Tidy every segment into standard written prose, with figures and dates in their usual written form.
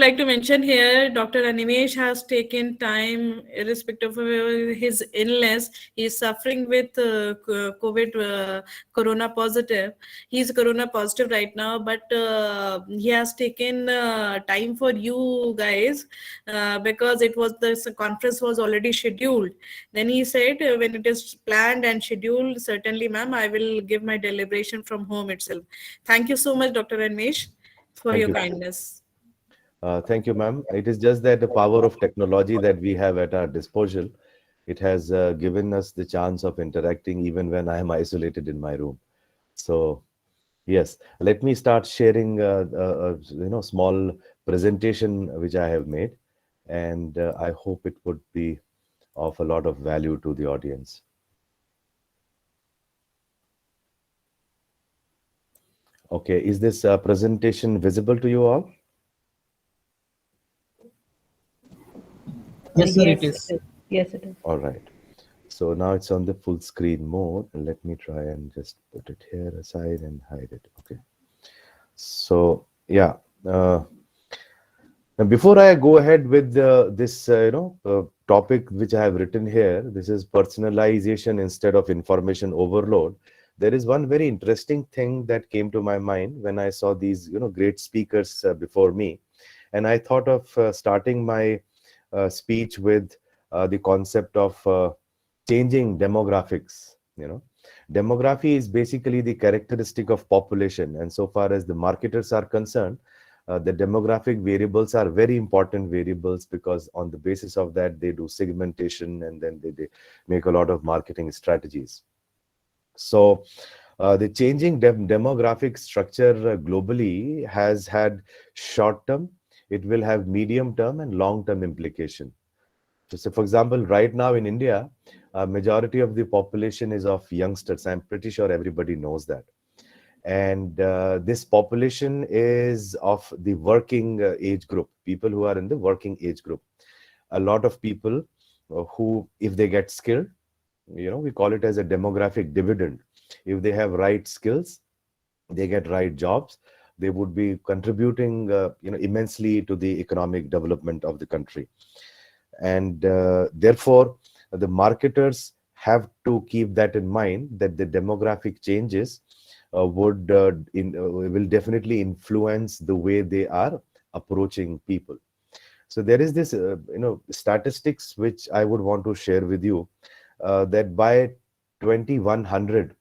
like to mention here, Dr. Animesh has taken time, irrespective of his illness. He is suffering with COVID, corona positive. He's corona positive right now, but he has taken time for you guys because it was this conference was already scheduled. Then he said, when it is planned and scheduled, certainly, ma'am, I will give my deliberation from home itself. Thank you so much, Dr. Animesh, for Thank your you. kindness. Thank you, ma'am. It is just that the power of technology that we have at our disposal, it has given us the chance of interacting even when I am isolated in my room. So, yes, let me start sharing small presentation which I have made, and I hope it would be of a lot of value to the audience. Okay, is this presentation visible to you all? Yes, sir, it Yes, it is. is. Yes, it is. All right. So now it's on the full screen mode. Let me try and just put it here aside and hide it. Okay. So yeah. And before I go ahead with this, topic which I have written here, this is personalization instead of information overload. There is one very interesting thing that came to my mind when I saw these, great speakers before me, and I thought of starting my speech with the concept of changing demographics. Demography is basically the characteristic of population, and so far as the marketers are concerned, the demographic variables are very important variables, because on the basis of that they do segmentation, and then they make a lot of marketing strategies. So the changing demographic structure globally has had short term, it will have medium term and long term implication. So for example, right now in India, a majority of the population is of youngsters. I'm pretty sure everybody knows that. And this population is of the working age group, people who are in the working age group. A lot of people who, if they get skilled, we call it as a demographic dividend. If they have right skills, they get right jobs, they would be contributing immensely to the economic development of the country. And therefore the marketers have to keep that in mind, that the demographic changes will definitely influence the way they are approaching people. So there is this statistics which I would want to share with you, that by 2100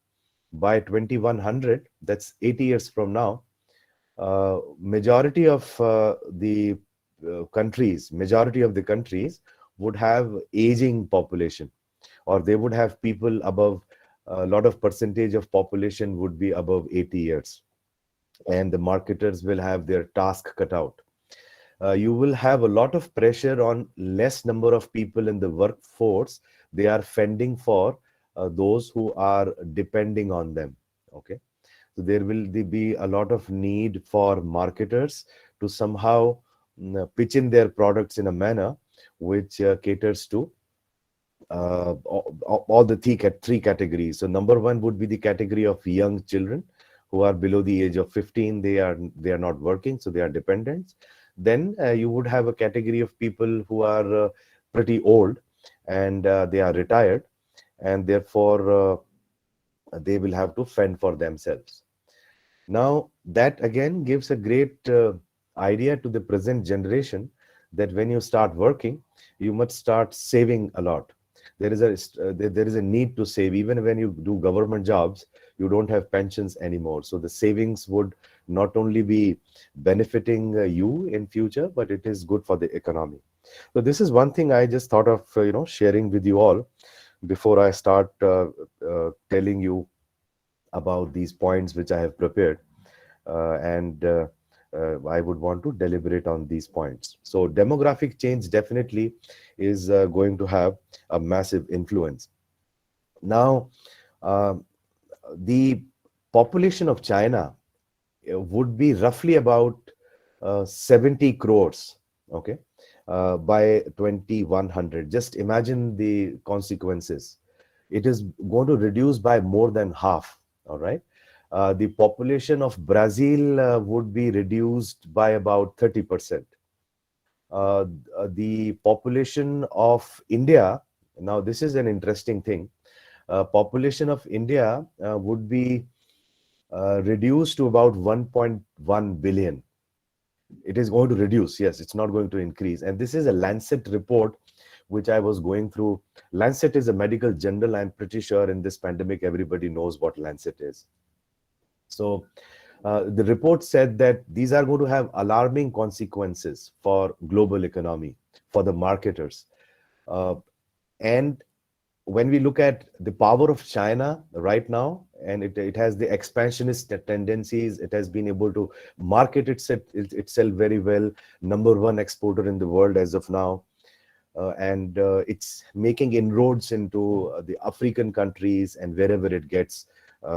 that's 80 years from now, majority of the countries would have aging population, or they would have people above, a lot of percentage of population would be above 80 years, and the marketers will have their task cut out. You will have a lot of pressure on less number of people in the workforce. They are fending for those who are depending on them. Okay, so there will be a lot of need for marketers to somehow pitch in their products in a manner which caters to all the three categories. So number one would be the category of young children who are below the age of 15. They are not working, so they are dependents. Then you would have a category of people who are pretty old, and they are retired, and therefore they will have to fend for themselves. Now that again gives a great idea to the present generation, that when you start working, you must start saving a lot. There is a need to save. Even when you do government jobs, you don't have pensions anymore, so the savings would not only be benefiting you in future, but it is good for the economy. So this is one thing I just thought of sharing with you all before I start telling you about these points which I have prepared, and I would want to deliberate on these points. So demographic change definitely is going to have a massive influence. Now, the population of China would be roughly about 70 crores, okay, by 2100. Just imagine the consequences. It is going to reduce by more than half, all right? The population of Brazil would be reduced by about 30%. uh, the population of India, now this is an interesting thing, population of India would be reduced to about 1.1 billion. It is going to reduce, yes, it's not going to increase. And this is a Lancet report which I was going through. Lancet is a medical journal. I'm pretty sure in this pandemic everybody knows what Lancet is. So the report said that these are going to have alarming consequences for global economy, for the marketers. Uh, and when we look at the power of China right now, and it has the expansionist tendencies, it has been able to market itself very well, number one exporter in the world as of now. And it's making inroads into the African countries and wherever it gets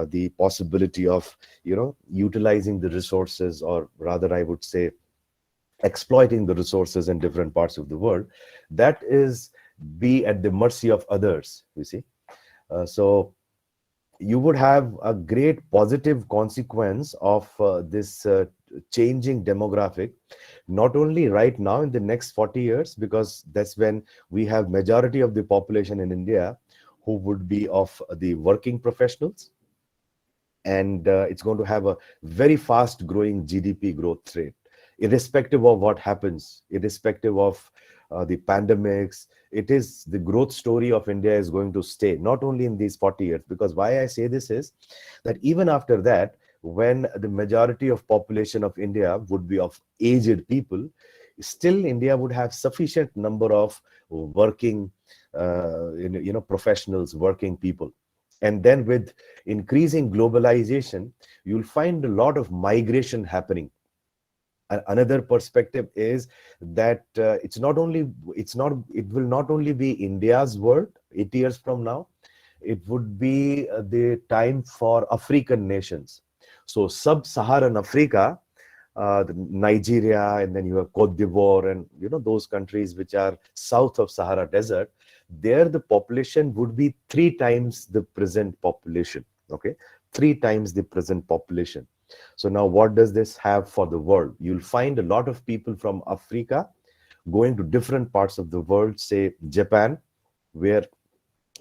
the possibility of, utilizing the resources, or rather, I would say, exploiting the resources in different parts of the world. That is be at the mercy of others, you see. So you would have a great positive consequence of this changing demographic, not only right now in the next 40 years, because that's when we have majority of the population in India who would be of the working professionals, and it's going to have a very fast growing GDP growth rate, irrespective of what happens, irrespective of the pandemics. It is the growth story of India is going to stay not only in these 40 years, because why I say this is that even after that, when the majority of population of India would be of aged people, still India would have sufficient number of working professionals, working people. And then with increasing globalization, you'll find a lot of migration happening. Another perspective is that it will not only be India's world 80 years from now, it would be the time for African nations. So sub-Saharan Africa, Nigeria, and then you have Cote d'Ivoire, and those countries which are south of Sahara Desert, there the population would be 3 times the present population. Okay, 3 times the present population. So now what does this have for the world? You'll find a lot of people from Africa going to different parts of the world, say Japan, where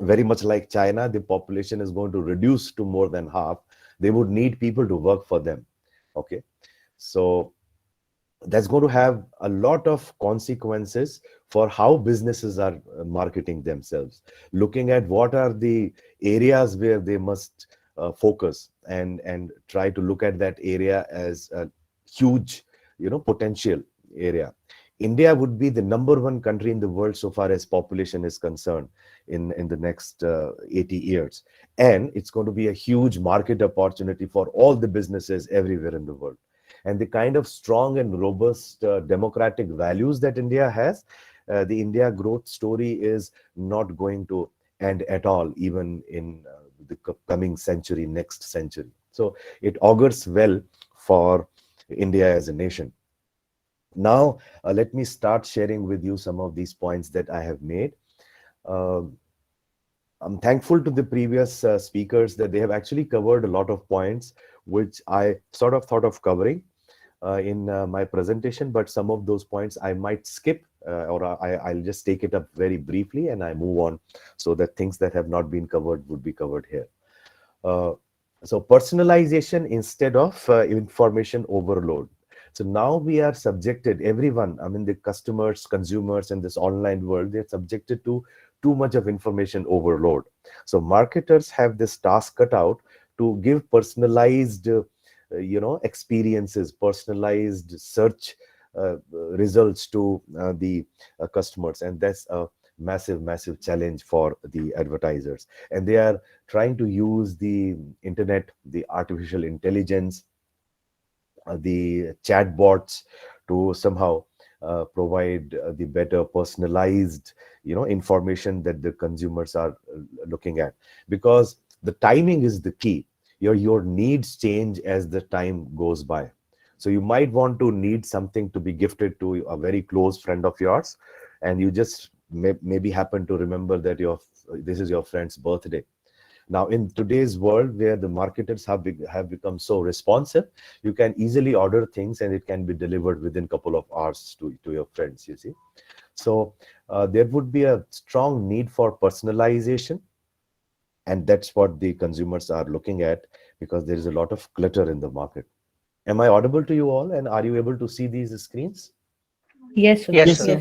very much like China, the population is going to reduce to more than half. They would need people to work for them. Okay, so that's going to have a lot of consequences for how businesses are marketing themselves, looking at what are the areas where they must focus, and try to look at that area as a huge potential area. India would be the number one country in the world so far as population is concerned in the next 80 years, and it's going to be a huge market opportunity for all the businesses everywhere in the world. And the kind of strong and robust democratic values that India has, the India growth story is not going to end at all, even in the coming century, next century. So it augurs well for India as a nation. Now, let me start sharing with you some of these points that I have made. Uh, I'm thankful to the previous speakers that they have actually covered a lot of points which I sort of thought of covering in my presentation, but some of those points I might skip, or I'll just take it up very briefly and I move on, so that things that have not been covered would be covered here. Uh, so personalization instead of information overload. So now we are subjected, everyone, I mean the customers, consumers in this online world, they're subjected to too much of information overload. So marketers have this task cut out to give personalized experiences, personalized search results to the customers, and that's a massive challenge for the advertisers. And they are trying to use the internet, the artificial intelligence, the chatbots to somehow provide the better personalized information that the consumers are looking at, because the timing is the key. Your needs change as the time goes by. So you might want to need something to be gifted to a very close friend of yours, and you just maybe happen to remember that this is your friend's birthday. Now, in today's world where the marketers have become so responsive, you can easily order things and it can be delivered within a couple of hours to your friends, you see. So there would be a strong need for personalization, and that's what the consumers are looking at, because there is a lot of clutter in the market. Am I audible to you all, and are you able to see these screens? Yes, sir. Yes, Yes, sir.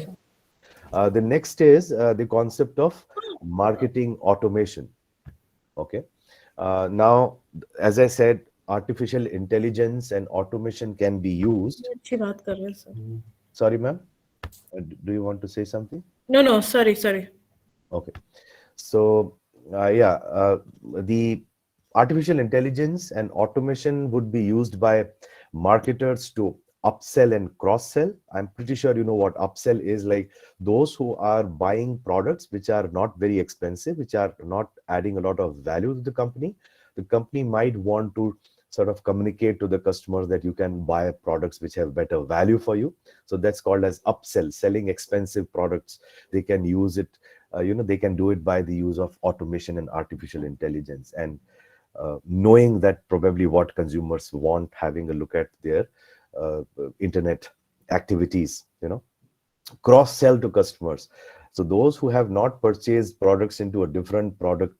sir. The next is the concept of marketing automation. Okay. Now, as I said, artificial intelligence and automation can be used. अच्छी बात कर रहे हैं sir. Sorry, ma'am. Do you want to say something? No, sorry. Okay. So, yeah, the artificial intelligence and automation would be used by marketers to upsell and cross sell. I'm pretty sure you know what upsell is, like those who are buying products which are not very expensive, which are not adding a lot of value to the company. The company might want to sort of communicate to the customers that you can buy products which have better value for you. So that's called as upsell, selling expensive products. They can use it, they can do it by the use of automation and artificial intelligence, and knowing that probably what consumers want, having a look at their uh, internet activities, cross sell to customers. So those who have not purchased products into a different product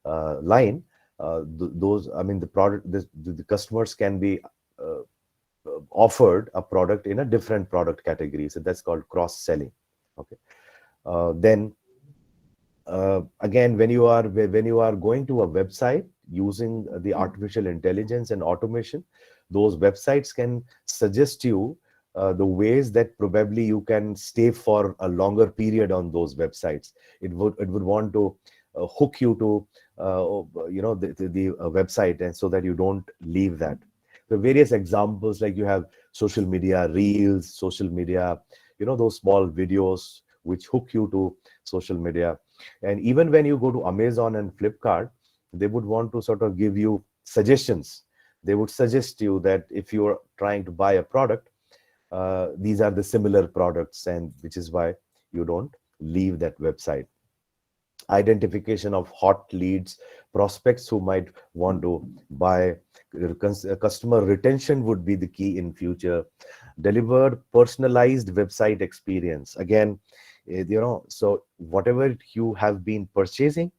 line, those, I mean, the product, the customers can be uh, offered a product in a different product category. So that's called cross selling. Okay. Then again, when you are going to a website using the artificial intelligence and automation, those websites can suggest you the ways that probably you can stay for a longer period on those websites. It would want to hook you to the website, and so that you don't leave that. The various examples, like you have social media reels, social media, those small videos which hook you to social media. And even when you go to Amazon and Flipkart, they would want to sort of give you suggestions. They would suggest you that if you're trying to buy a product, these are the similar products, and which is why you don't leave that website. Identification of hot leads, prospects who might want to buy. Customer retention would be the key in future. Delivered personalized website experience. Again, so whatever you have been purchasing,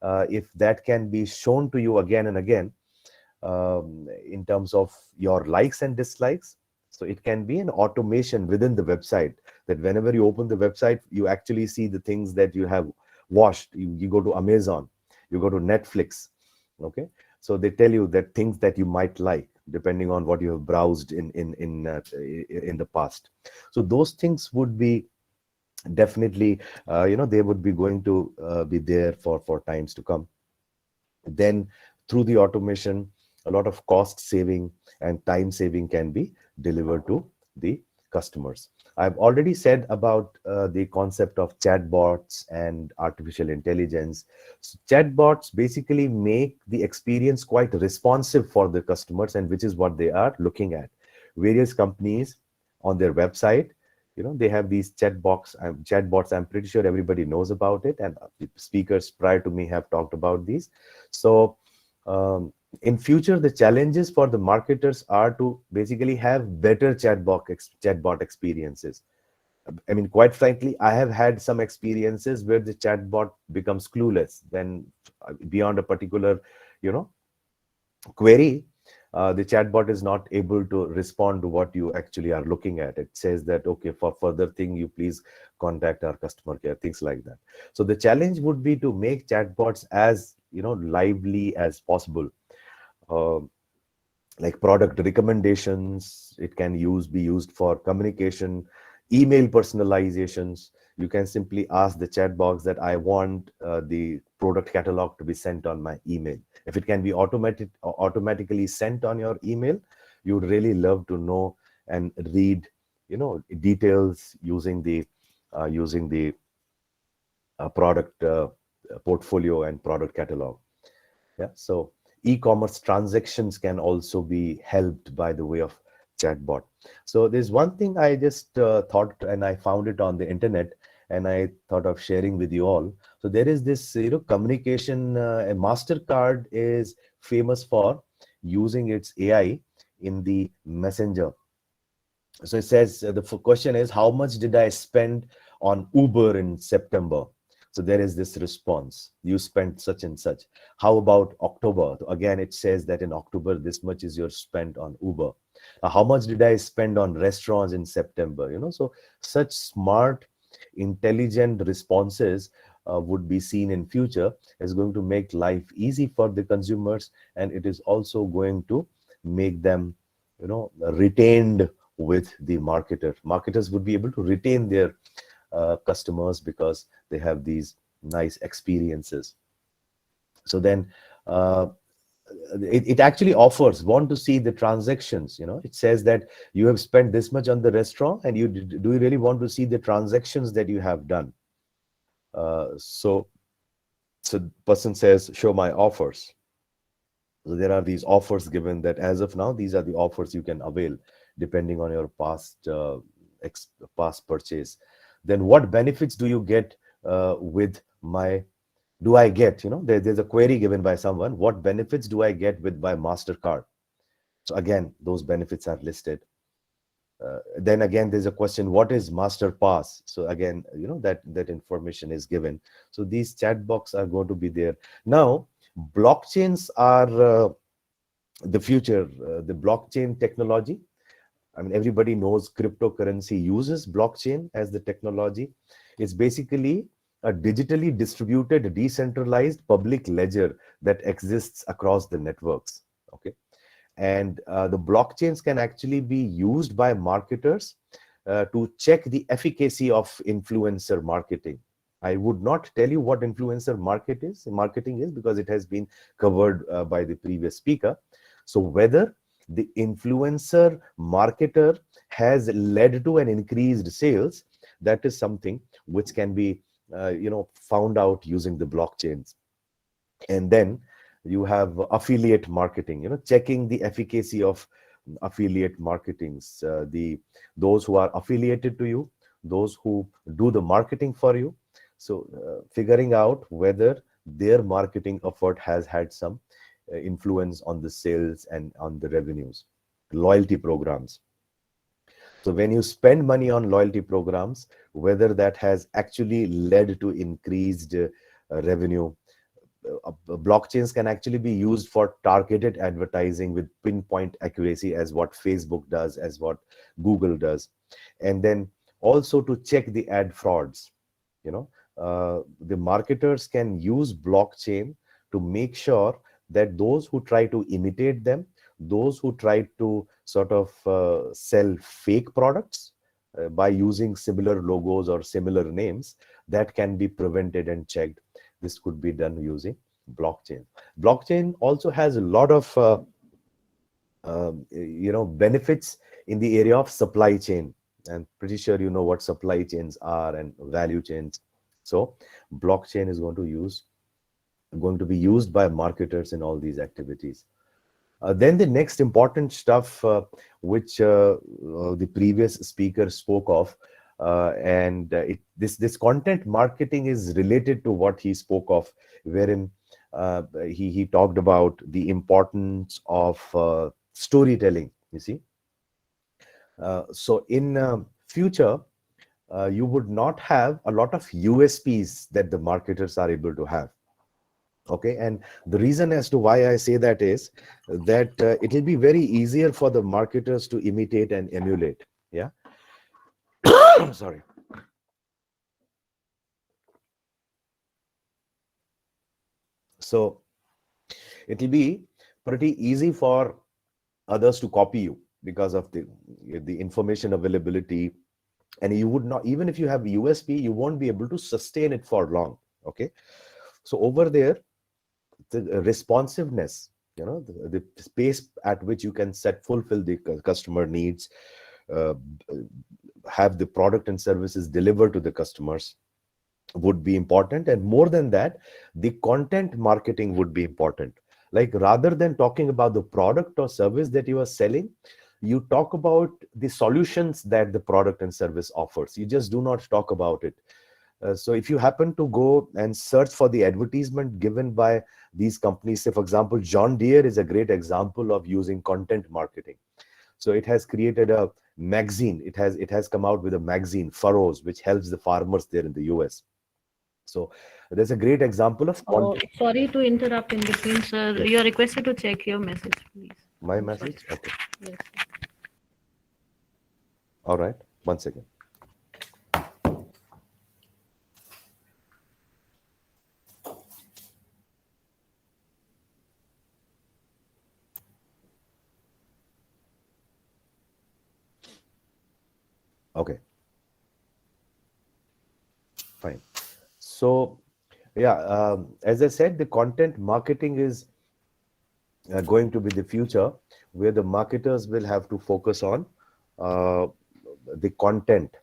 if that can be shown to you again and again, in terms of your likes and dislikes. So it can be an automation within the website, that whenever you open the website, you actually see the things that you have watched. You go to Amazon, you go to Netflix. Okay. So they tell you that things that you might like, depending on what you have browsed in the past. So those things would be definitely, they would be going to be there for times to come. Then through the automation, a lot of cost saving and time saving can be delivered to the customers. I've already said about the concept of chatbots and artificial intelligence. So chatbots basically make the experience quite responsive for the customers, and which is what they are looking at. Various companies on their website, they have these chatbots. I'm pretty sure everybody knows about it, and speakers prior to me have talked about these. So in future, the challenges for the marketers are to basically have better chatbot experiences. I mean, quite frankly, I have had some experiences where the chatbot becomes clueless when beyond a particular, you know, query, the chatbot is not able to respond to what you actually are looking at. It says that, okay, for further thing, you please contact our customer care, things like that. So the challenge would be to make chatbots as, lively as possible. Uh, like product recommendations, it can be used for communication, email personalizations. You can simply ask the chat box that I want the product catalog to be sent on my email. If it can be automatically sent on your email, you would really love to know and read, details using the product portfolio and product catalog. Yeah. So e-commerce transactions can also be helped by the way of chatbot. So there's one thing I just thought, and I found it on the internet, and I thought of sharing with you all. So there is this, communication. A Mastercard is famous for using its AI in the messenger. So it says the question is, how much did I spend on Uber in September? So there is this response: you spent such and such. How about October? Again, it says that in October this much is your spent on Uber. How much did I spend on restaurants in September? So such smart, intelligent responses would be seen in future, is going to make life easy for the consumers, and it is also going to make them, retained with the marketer. Marketers would be able to retain their customers because they have these nice experiences. So then it actually offers, want to see the transactions. It says that you have spent this much on the restaurant, and do you really want to see the transactions that you have done? So person says, show my offers. So there are these offers given that as of now, these are the offers you can avail depending on your past purchase. Then what benefits do you get with my, do I get, there's a query given by someone, what benefits do I get with my Mastercard? So again, those benefits are listed. Then again, there's a question, what is Master Pass? So again, that information is given. So these chat box are going to be there. Now, blockchains are the future, the blockchain technology. I mean, everybody knows cryptocurrency uses blockchain as the technology. It's basically a digitally distributed, decentralized public ledger that exists across the networks. Okay. And the blockchains can actually be used by marketers to check the efficacy of influencer marketing. I would not tell you what influencer marketing is, because it has been covered by the previous speaker. So whether the influencer marketer has led to an increased sales, that is something which can be found out using the blockchains. And then you have affiliate marketing, checking the efficacy of affiliate marketings, those who are affiliated to you, those who do the marketing for you. So figuring out whether their marketing effort has had some influence on the sales and on the revenues. Loyalty programs. So when you spend money on loyalty programs, whether that has actually led to increased revenue. Blockchains can actually be used for targeted advertising with pinpoint accuracy, as what Facebook does, as what Google does. And then also to check the ad frauds. The marketers can use blockchain to make sure that those who try to imitate them, those who try to sort of sell fake products by using similar logos or similar names, that can be prevented and checked. This could be done using blockchain. Blockchain also has a lot of benefits in the area of supply chain. I'm pretty sure you know what supply chains are and value chains. So blockchain is going to be used by marketers in all these activities. Then the next important stuff, which the previous speaker spoke of, and this content marketing is related to what he spoke of, wherein he talked about the importance of storytelling. You see, so in future, you would not have a lot of USPs that the marketers are able to have. Okay, and the reason as to why I say that is that it will be very easier for the marketers to imitate and emulate. Yeah. Sorry. So it will be pretty easy for others to copy you because of the information availability, and you would not, even if you have USP, you won't be able to sustain it for long. Okay, so over there, the responsiveness, the space at which you can fulfill the customer needs, uh, have the product and services delivered to the customers, would be important. And more than that, the content marketing would be important. Like, rather than talking about the product or service that you are selling, you talk about the solutions that the product and service offers. You just do not talk about it. So if you happen to go and search for the advertisement given by these companies, say for example, John Deere is a great example of using content marketing. So it has created a magazine. It has come out with a magazine, Furrows, which helps the farmers there in the US. So there's a great example of Oh, content. sorry to interrupt in between, sir. Yes. You're requested to check your message, please. My I'm sorry. message? Okay. Yes. All right. One second. Okay. Fine. So yeah, as I said, the content marketing is going to be the future, where the marketers will have to focus on uh, the content,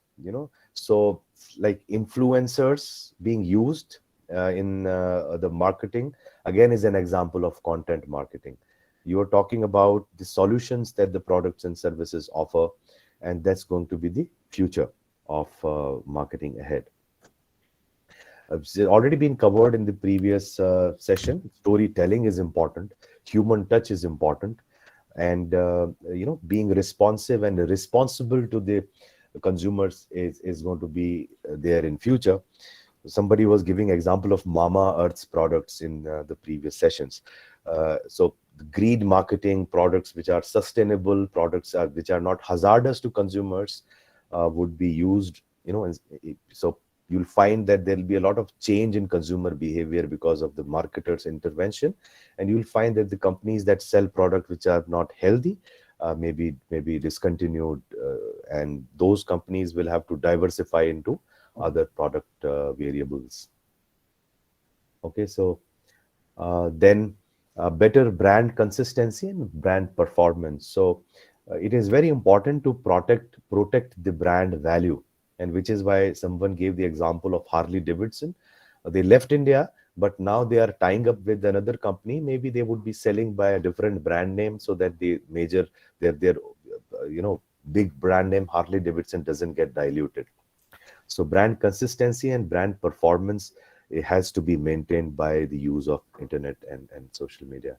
so like influencers being used in the marketing, again, is an example of content marketing. You are talking about the solutions that the products and services offer, and that's going to be the future of marketing ahead. It's already been covered in the previous session. Storytelling is important. Human touch is important, and being responsive and responsible to the consumers is going to be there in future. Somebody was giving example of Mama Earth's products in the previous sessions. So the green marketing products, which are sustainable products, which are not hazardous to consumers, would be used. So you'll find that there'll be a lot of change in consumer behavior because of the marketers' intervention, and you'll find that the companies that sell products which are not healthy maybe discontinued, and those companies will have to diversify into other product variables. Okay, so then better brand consistency and brand performance. So it is very important to protect the brand value, and which is why someone gave the example of Harley Davidson. They left India, but now they are tying up with another company. Maybe they would be selling by a different brand name, so that the major their big brand name Harley Davidson doesn't get diluted. So brand consistency and brand performance, it has to be maintained by the use of internet and social media.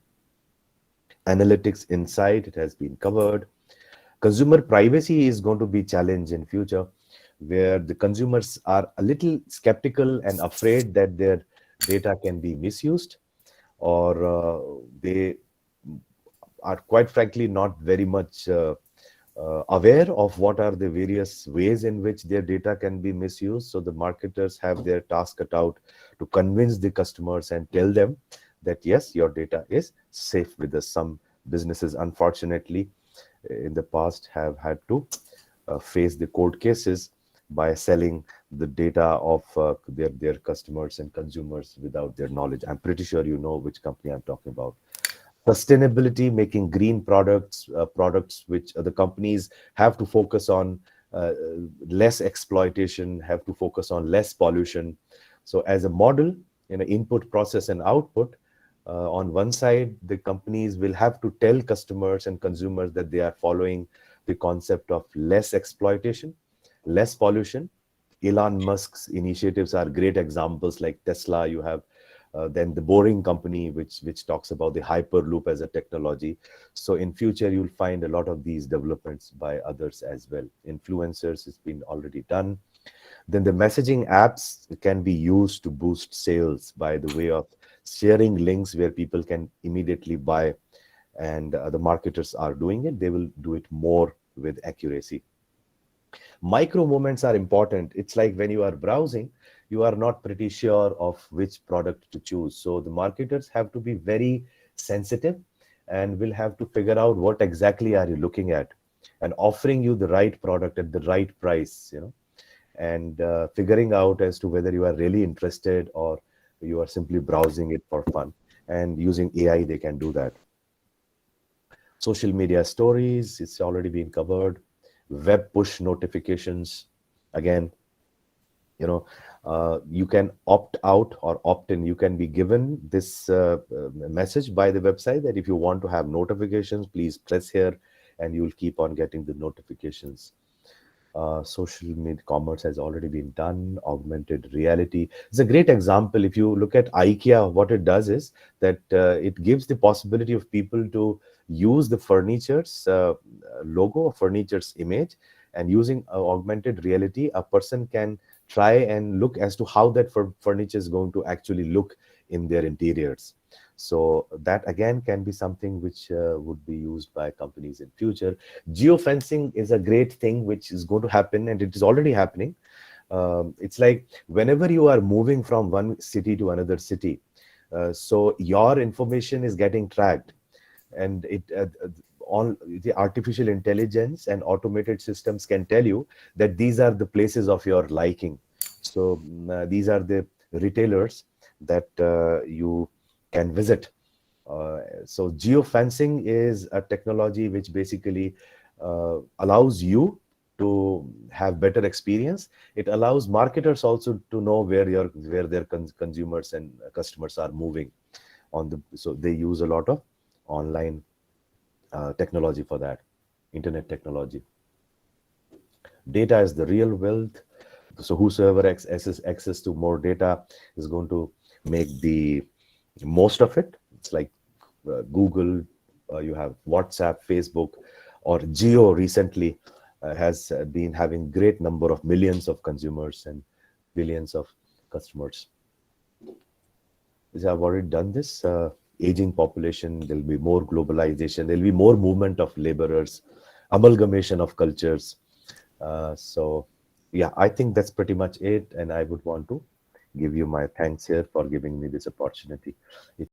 Analytics insight, it has been covered. Consumer privacy is going to be challenged in future, where the consumers are a little skeptical and afraid that their data can be misused, or they are quite frankly not very much aware of what are the various ways in which their data can be misused. So the marketers have their task cut out to convince the customers and tell them that yes, your data is safe with us. Some businesses, unfortunately, in the past have had to face the court cases by selling the data of their customers and consumers without their knowledge. I'm pretty sure you know which company I'm talking about. Sustainability, making green products which the companies have to focus on less exploitation, have to focus on less pollution. So as a model, input, process, and output, on one side, the companies will have to tell customers and consumers that they are following the concept of less exploitation, less pollution. Elon Musk's initiatives are great examples, like Tesla. You have then the Boring Company, which talks about the Hyperloop as a technology. So in future, you'll find a lot of these developments by others as well. Influencers has been already done. Then the messaging apps can be used to boost sales by the way of sharing links where people can immediately buy, and the marketers are doing it. They will do it more with accuracy. Micro moments are important. It's like when you are browsing, you are not pretty sure of which product to choose. So the marketers have to be very sensitive and will have to figure out what exactly are you looking at, and offering you the right product at the right price, and figuring out as to whether you are really interested or you are simply browsing it for fun. And using AI, they can do that. Social media stories, it's already been covered. Web push notifications, again, you can opt out or opt in. You can be given this message by the website that if you want to have notifications, please press here, and you will keep on getting the notifications. Social media commerce has already been done. Augmented reality is a great example. If you look at IKEA, what it does is that it gives the possibility of people to use the furniture's logo, or furniture's image, and using augmented reality, a person can try and look as to how that furniture is going to actually look in their interiors. So that again can be something which would be used by companies in future. Geofencing is a great thing which is going to happen, and it is already happening. It's like whenever you are moving from one city to another city, so your information is getting tracked, and it all the artificial intelligence and automated systems can tell you that these are the places of your liking. So these are the retailers that you can visit. So geofencing is a technology which basically allows you to have better experience. It allows marketers also to know where their consumers and customers are moving on the. So they use a lot of online technology for that, internet technology. Data is the real wealth. So whosoever access to more data is going to make the most of it. It's like Google, you have WhatsApp, Facebook, or Geo recently has been having great number of millions of consumers and billions of customers. I've already done this. Aging population, there'll be more globalization, there'll be more movement of laborers, amalgamation of cultures. So yeah, I think that's pretty much it. And I would want to give you my thanks here for giving me this opportunity.